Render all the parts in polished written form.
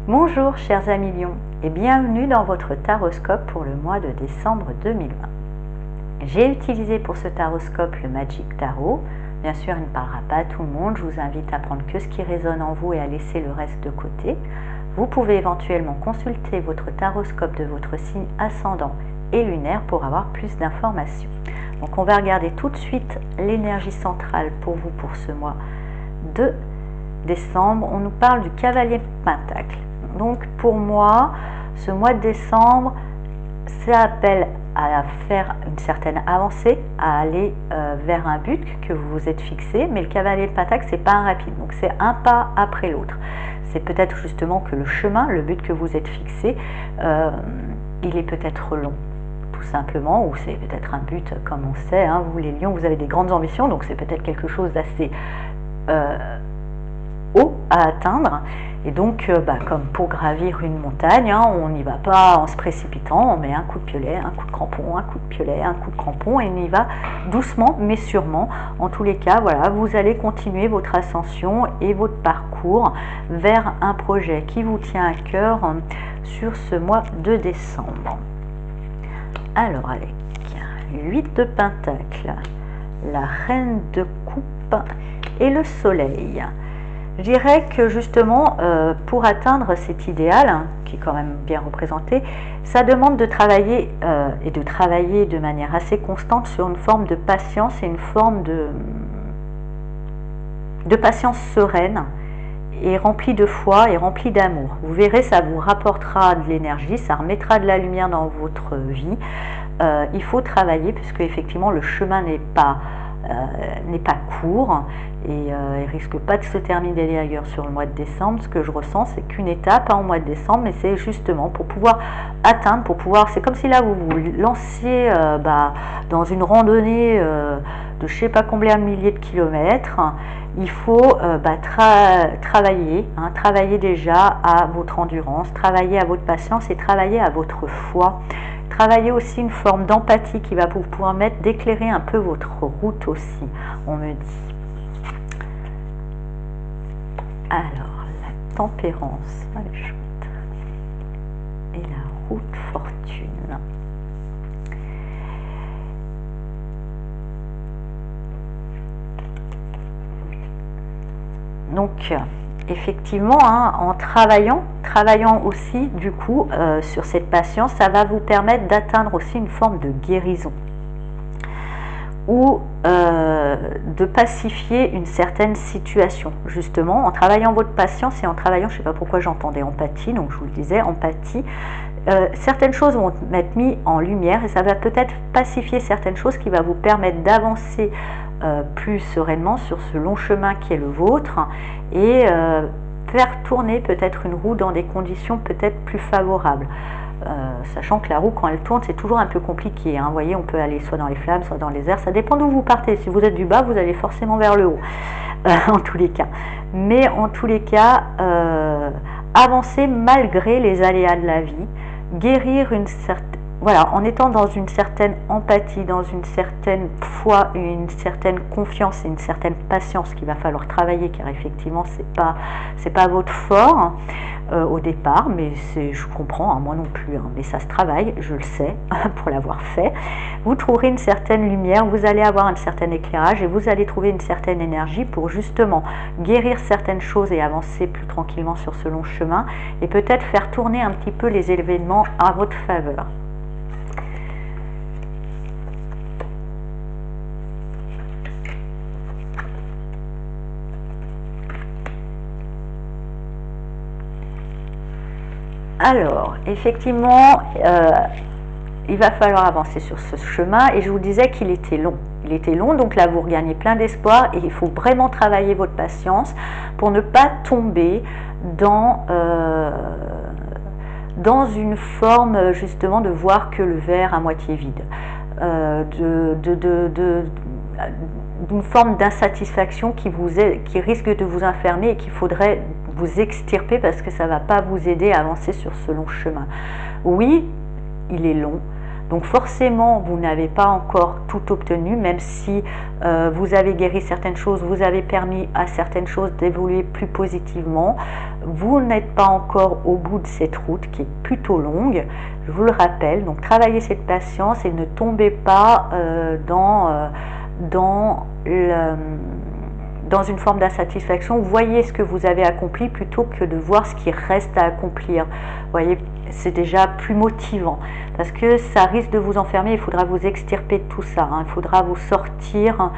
Bonjour chers amis Lions et bienvenue dans votre taroscope pour le mois de décembre 2020. J'ai utilisé pour ce taroscope le Magic Tarot. Bien sûr, il ne parlera pas à tout le monde. Je vous invite à prendre que ce qui résonne en vous et à laisser le reste de côté. Vous pouvez éventuellement consulter votre taroscope de votre signe ascendant et lunaire pour avoir plus d'informations. Donc on va regarder tout de suite l'énergie centrale pour vous pour ce mois de décembre. On nous parle du cavalier de Pentacle. Donc pour moi, ce mois de décembre, ça appelle à faire une certaine avancée, à aller vers un but que vous vous êtes fixé, mais le cavalier de Pentacle, c'est pas un rapide, donc c'est un pas après l'autre. C'est peut-être justement que le chemin, le but que vous êtes fixé, il est peut-être long, tout simplement, ou c'est peut-être un but, comme on sait, hein, vous les lions, vous avez des grandes ambitions, donc c'est peut-être quelque chose d'assez haut à atteindre, et donc comme pour gravir une montagne, hein, on n'y va pas en se précipitant, on met un coup de piolet, un coup de crampon, un coup de piolet, un coup de crampon, et on y va doucement mais sûrement. En tous les cas, voilà, vous allez continuer votre ascension et votre parcours vers un projet qui vous tient à cœur sur ce mois de décembre. Alors avec 8 de Pentacle, la reine de coupe et le soleil. Je dirais que justement, pour atteindre cet idéal, hein, qui est quand même bien représenté, ça demande de travailler et de travailler de manière assez constante sur une forme de patience et une forme de patience sereine et remplie de foi et remplie d'amour. Vous verrez, ça vous rapportera de l'énergie, ça remettra de la lumière dans votre vie. Il faut travailler puisque effectivement le chemin n'est pas court et il risque pas de se terminer d'ailleurs sur le mois de décembre. Ce que je ressens, c'est qu'une étape en mois de décembre, mais c'est justement pour pouvoir atteindre, c'est comme si là vous vous lanciez dans une randonnée de je sais pas combien de milliers de kilomètres. Il faut travailler, hein, travailler déjà à votre endurance, travailler à votre patience et travailler à votre foi. Travaillez aussi une forme d'empathie qui va vous permettre d'éclairer un peu votre route aussi, on me dit. Alors, la tempérance, elle est chouette. Et la route fortune. Donc, effectivement, hein, en travaillant aussi du coup sur cette patience, ça va vous permettre d'atteindre aussi une forme de guérison ou de pacifier une certaine situation, justement en travaillant votre patience et en travaillant, je ne sais pas pourquoi j'entendais empathie, donc je vous le disais, empathie. Certaines choses vont être mises en lumière et ça va peut-être pacifier certaines choses qui va vous permettre d'avancer plus sereinement sur ce long chemin qui est le vôtre et faire tourner peut-être une roue dans des conditions peut-être plus favorables. Sachant que la roue, quand elle tourne, c'est toujours un peu compliqué, hein. Vous voyez, on peut aller soit dans les flammes, soit dans les airs, ça dépend d'où vous partez. Si vous êtes du bas, vous allez forcément vers le haut, en tous les cas. Mais en tous les cas, avancer malgré les aléas de la vie, guérir une certaine... Voilà, en étant dans une certaine empathie, dans une certaine foi, une certaine confiance et une certaine patience qu'il va falloir travailler, car effectivement, c'est pas votre fort au départ, mais je comprends, hein, moi non plus, hein, mais ça se travaille, je le sais, pour l'avoir fait. Vous trouverez une certaine lumière, vous allez avoir un certain éclairage et vous allez trouver une certaine énergie pour justement guérir certaines choses et avancer plus tranquillement sur ce long chemin et peut-être faire tourner un petit peu les événements à votre faveur. Alors, effectivement, il va falloir avancer sur ce chemin et je vous disais qu'il était long. Il était long, donc là vous regagnez plein d'espoir et il faut vraiment travailler votre patience pour ne pas tomber dans une forme justement de voir que le verre à moitié vide, d'une forme d'insatisfaction qui risque de vous enfermer et qu'il faudrait vous extirper parce que ça ne va pas vous aider à avancer sur ce long chemin. Oui, il est long, donc forcément vous n'avez pas encore tout obtenu, même si vous avez guéri certaines choses, vous avez permis à certaines choses d'évoluer plus positivement, vous n'êtes pas encore au bout de cette route qui est plutôt longue, je vous le rappelle. Donc travaillez cette patience et ne tombez pas dans une forme d'insatisfaction. Voyez ce que vous avez accompli plutôt que de voir ce qui reste à accomplir. Vous voyez, c'est déjà plus motivant parce que ça risque de vous enfermer. Il faudra vous extirper de tout ça, hein. Il faudra vous sortir,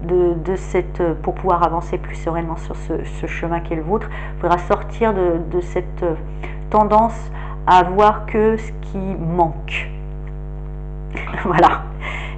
de cette, pour pouvoir avancer plus sereinement sur ce chemin qui est le vôtre. Il faudra sortir de cette tendance à voir que ce qui manque. Voilà.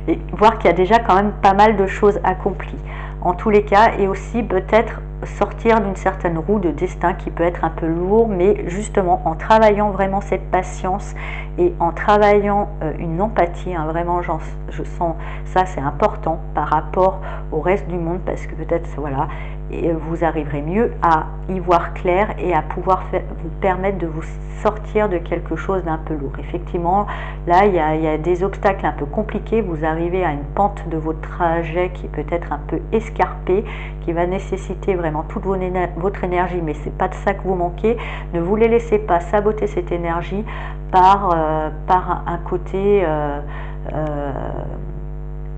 Et voir qu'il y a déjà quand même pas mal de choses accomplies en tous les cas, et aussi peut-être sortir d'une certaine roue de destin qui peut être un peu lourd, mais justement en travaillant vraiment cette patience et en travaillant une empathie, hein, vraiment je sens ça, c'est important par rapport au reste du monde, parce que peut-être voilà, et vous arriverez mieux à y voir clair et à pouvoir vous permettre de vous sortir de quelque chose d'un peu lourd. Effectivement, là il y a des obstacles un peu compliqués, vous arrivez à une pente de votre trajet qui peut être un peu escarpée, qui va nécessiter vraiment toute votre énergie, mais c'est pas de ça que vous manquez. Ne vous les laissez pas saboter cette énergie par un côté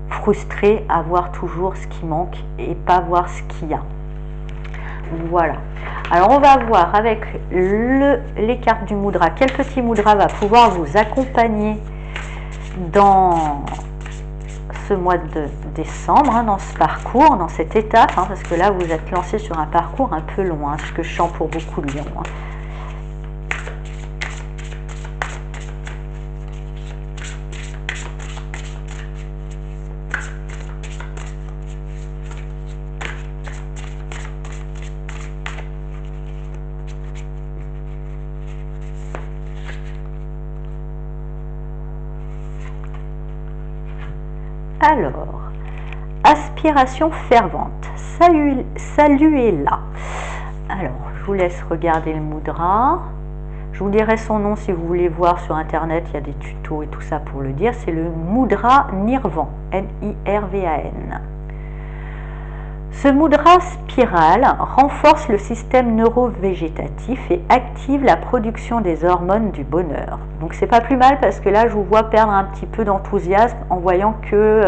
frustré à voir toujours ce qui manque et pas voir ce qu'il y a. Voilà. Alors on va voir avec les cartes du Mudra quel petit Mudra va pouvoir vous accompagner dans ce mois de décembre, hein, dans ce parcours, dans cette étape, hein, parce que là vous êtes lancé sur un parcours un peu long, hein, ce que je sens pour beaucoup de lions. Hein. Alors, aspiration fervente, saluez-la. Alors, je vous laisse regarder le Mudra. Je vous dirai son nom si vous voulez voir sur internet, il y a des tutos et tout ça pour le dire. C'est le Mudra Nirvan, N-I-R-V-A-N. Ce Mudra spirale renforce le système neurovégétatif et active la production des hormones du bonheur. Donc c'est pas plus mal, parce que là je vous vois perdre un petit peu d'enthousiasme en voyant que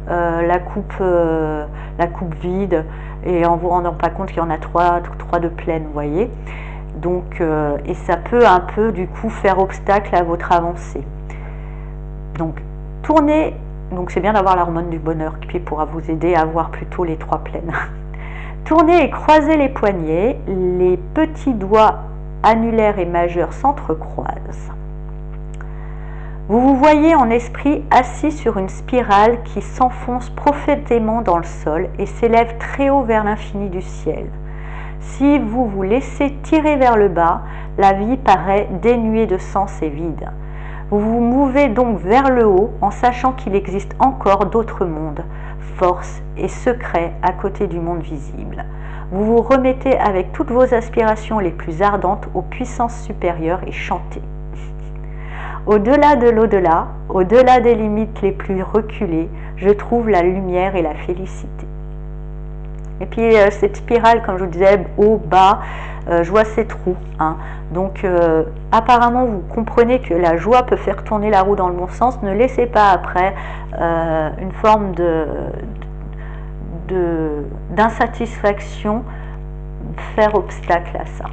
la coupe vide, et en vous rendant pas compte qu'il y en a trois de pleine, vous voyez. Donc et ça peut un peu du coup faire obstacle à votre avancée. Donc tournez. Donc c'est bien d'avoir l'hormone du bonheur qui pourra vous aider à avoir plutôt les 3 pleines. Tournez et croisez les poignets, les petits doigts annulaires et majeurs s'entrecroisent. Vous vous voyez en esprit assis sur une spirale qui s'enfonce profondément dans le sol et s'élève très haut vers l'infini du ciel. Si vous vous laissez tirer vers le bas, la vie paraît dénuée de sens et vide. Vous vous mouvez donc vers le haut en sachant qu'il existe encore d'autres mondes, forces et secrets à côté du monde visible. Vous vous remettez avec toutes vos aspirations les plus ardentes aux puissances supérieures et chantez. Au-delà de l'au-delà, au-delà des limites les plus reculées, je trouve la lumière et la félicité. Et puis cette spirale, comme je vous disais, haut, bas, je vois ces trous. Hein. Donc apparemment vous comprenez que la joie peut faire tourner la roue dans le bon sens. Ne laissez pas après une forme d'insatisfaction faire obstacle à ça.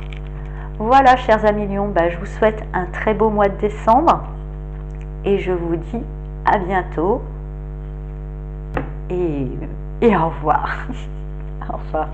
Voilà, chers amis lions, je vous souhaite un très beau mois de décembre et je vous dis à bientôt et au revoir. Au revoir.